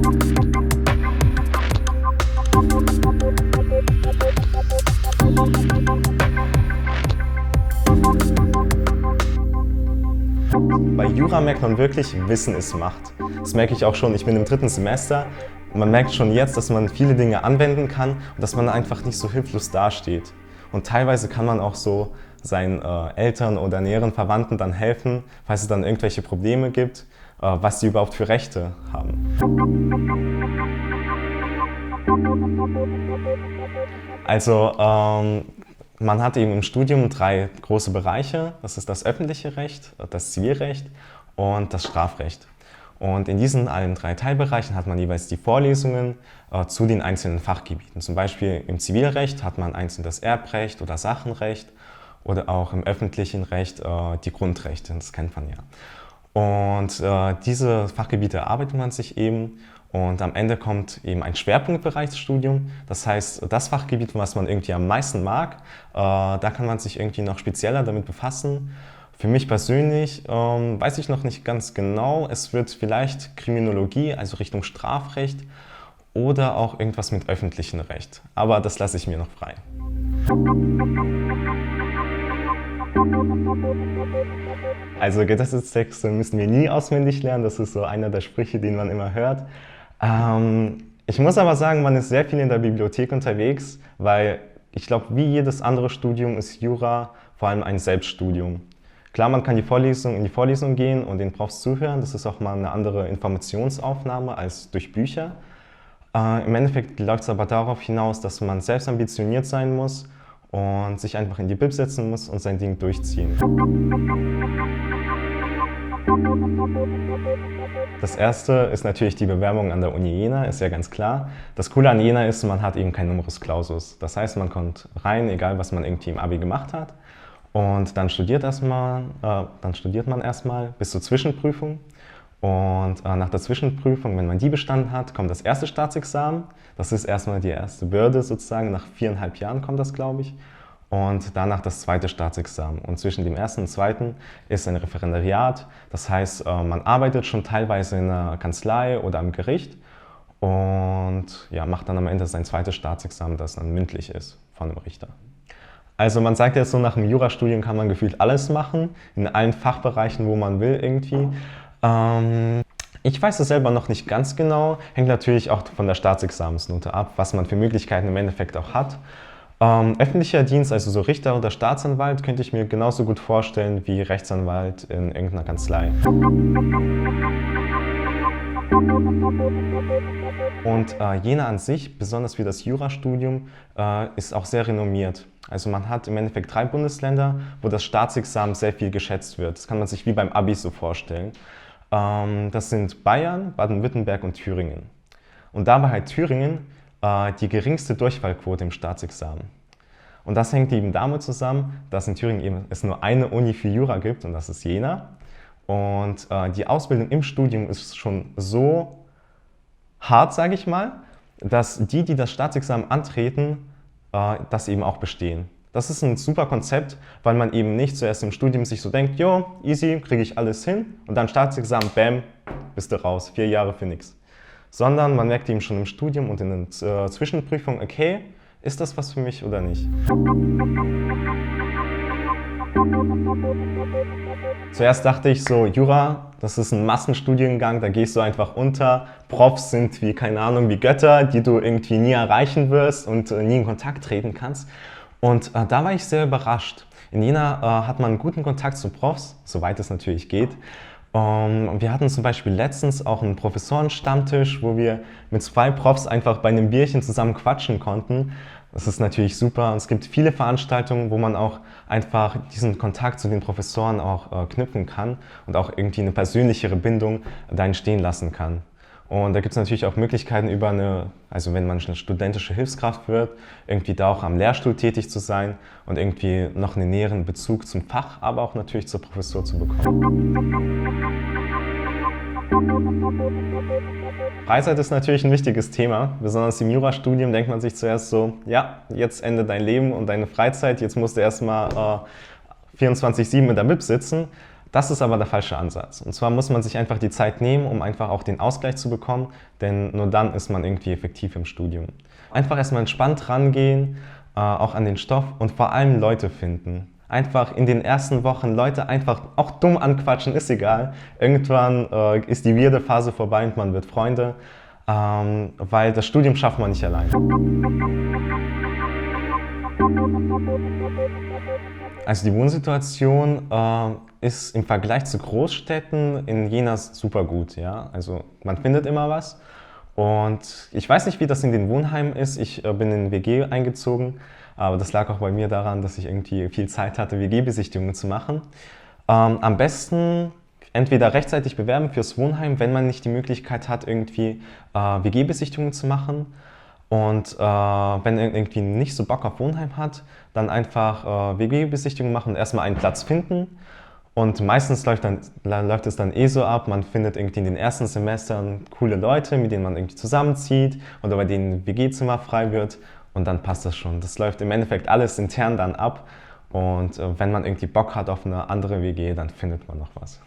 Bei Jura merkt man wirklich, Wissen ist Macht. Das merke ich auch schon, ich bin im 3. Semester. Man merkt schon jetzt, dass man viele Dinge anwenden kann und dass man einfach nicht so hilflos dasteht. Und teilweise kann man auch so seinen Eltern oder näheren Verwandten dann helfen, falls es dann irgendwelche Probleme gibt, was sie überhaupt für Rechte haben. Also man hat eben im Studium 3 große Bereiche. Das ist das öffentliche Recht, das Zivilrecht und das Strafrecht. Und in diesen allen 3 Teilbereichen hat man jeweils die Vorlesungen zu den einzelnen Fachgebieten. Zum Beispiel im Zivilrecht hat man einzeln das Erbrecht oder Sachenrecht oder auch im öffentlichen Recht die Grundrechte, das kennt man ja. Und diese Fachgebiete erarbeitet man sich eben und am Ende kommt eben ein Schwerpunktbereichsstudium. Das heißt, das Fachgebiet, was man irgendwie am meisten mag, da kann man sich irgendwie noch spezieller damit befassen. Für mich persönlich weiß ich noch nicht ganz genau. Es wird vielleicht Kriminologie, also Richtung Strafrecht oder auch irgendwas mit öffentlichem Recht. Aber das lasse ich mir noch frei. Also Gesetzestexte müssen wir nie auswendig lernen. Das ist so einer der Sprüche, den man immer hört. Ich muss aber sagen, man ist sehr viel in der Bibliothek unterwegs, weil ich glaube, wie jedes andere Studium ist Jura vor allem ein Selbststudium. Klar, man kann in die Vorlesung gehen und den Profs zuhören. Das ist auch mal eine andere Informationsaufnahme als durch Bücher. Im Endeffekt läuft es aber darauf hinaus, dass man selbst ambitioniert sein muss und sich einfach in die Bib setzen muss und sein Ding durchziehen. Das erste ist natürlich die Bewerbung an der Uni Jena, ist ja ganz klar. Das Coole an Jena ist, man hat eben kein Numerus Clausus. Das heißt, man kommt rein, egal was man irgendwie im Abi gemacht hat. Und dann studiert man erstmal bis zur Zwischenprüfung. Und nach der Zwischenprüfung, wenn man die bestanden hat, kommt das erste Staatsexamen. Das ist erstmal die erste Bürde sozusagen. Nach 4,5 Jahren kommt das, glaube ich. Und danach das zweite Staatsexamen. Und zwischen dem ersten und zweiten ist ein Referendariat. Das heißt, man arbeitet schon teilweise in einer Kanzlei oder am Gericht und ja, macht dann am Ende sein zweites Staatsexamen, das dann mündlich ist von einem Richter. Also man sagt jetzt so, nach dem Jurastudium kann man gefühlt alles machen, in allen Fachbereichen, wo man will irgendwie. Ich weiß es selber noch nicht ganz genau, hängt natürlich auch von der Staatsexamensnote ab, was man für Möglichkeiten im Endeffekt auch hat. Öffentlicher Dienst, also so Richter oder Staatsanwalt, könnte ich mir genauso gut vorstellen wie Rechtsanwalt in irgendeiner Kanzlei. Und Jena an sich, besonders für das Jurastudium, ist auch sehr renommiert. Also man hat im Endeffekt 3 Bundesländer, wo das Staatsexamen sehr viel geschätzt wird. Das kann man sich wie beim Abi so vorstellen. Das sind Bayern, Baden-Württemberg und Thüringen. Und dabei hat Thüringen die geringste Durchfallquote im Staatsexamen. Und das hängt eben damit zusammen, dass in Thüringen eben es nur eine Uni für Jura gibt und das ist Jena. Und die Ausbildung im Studium ist schon so hart, sage ich mal, dass die das Staatsexamen antreten, das eben auch bestehen. Das ist ein super Konzept, weil man eben nicht zuerst im Studium sich so denkt, jo, easy, kriege ich alles hin und dann Staatsexamen, bam, bist du raus, 4 Jahre für nichts. Sondern man merkt eben schon im Studium und in der Zwischenprüfung, okay, ist das was für mich oder nicht? Zuerst dachte ich so, Jura, das ist ein Massenstudiengang, da gehst du einfach unter. Profs sind wie, keine Ahnung, wie Götter, die du irgendwie nie erreichen wirst und nie in Kontakt treten kannst. Und da war ich sehr überrascht. In Jena hat man einen guten Kontakt zu Profs, soweit es natürlich geht. Wir hatten zum Beispiel letztens auch einen Professorenstammtisch, wo wir mit 2 Profs einfach bei einem Bierchen zusammen quatschen konnten. Das ist natürlich super und es gibt viele Veranstaltungen, wo man auch einfach diesen Kontakt zu den Professoren auch knüpfen kann und auch irgendwie eine persönlichere Bindung da entstehen lassen kann. Und da gibt es natürlich auch Möglichkeiten also wenn man eine studentische Hilfskraft wird, irgendwie da auch am Lehrstuhl tätig zu sein und irgendwie noch einen näheren Bezug zum Fach, aber auch natürlich zur Professur zu bekommen. Freizeit ist natürlich ein wichtiges Thema. Besonders im Jurastudium denkt man sich zuerst so, ja, jetzt endet dein Leben und deine Freizeit, jetzt musst du erstmal 24/7 in der Bib sitzen. Das ist aber der falsche Ansatz. Und zwar muss man sich einfach die Zeit nehmen, um einfach auch den Ausgleich zu bekommen, denn nur dann ist man irgendwie effektiv im Studium. Einfach erstmal entspannt rangehen, auch an den Stoff und vor allem Leute finden. Einfach in den ersten Wochen Leute einfach auch dumm anquatschen, ist egal. Irgendwann ist die weirde Phase vorbei und man wird Freunde, weil das Studium schafft man nicht alleine. Also die Wohnsituation ist im Vergleich zu Großstädten in Jena super gut. Ja? Also man findet immer was. Und ich weiß nicht, wie das in den Wohnheimen ist. Ich bin in WG eingezogen, aber das lag auch bei mir daran, dass ich irgendwie viel Zeit hatte, WG-Besichtigungen zu machen. Am besten entweder rechtzeitig bewerben fürs Wohnheim, wenn man nicht die Möglichkeit hat, irgendwie WG-Besichtigungen zu machen. Und wenn er irgendwie nicht so Bock auf Wohnheim hat, dann einfach WG-Besichtigung machen und erstmal einen Platz finden. Und meistens läuft es dann eh so ab, man findet irgendwie in den ersten Semestern coole Leute, mit denen man irgendwie zusammenzieht oder bei denen ein WG-Zimmer frei wird und dann passt das schon. Das läuft im Endeffekt alles intern dann ab und wenn man irgendwie Bock hat auf eine andere WG, dann findet man noch was.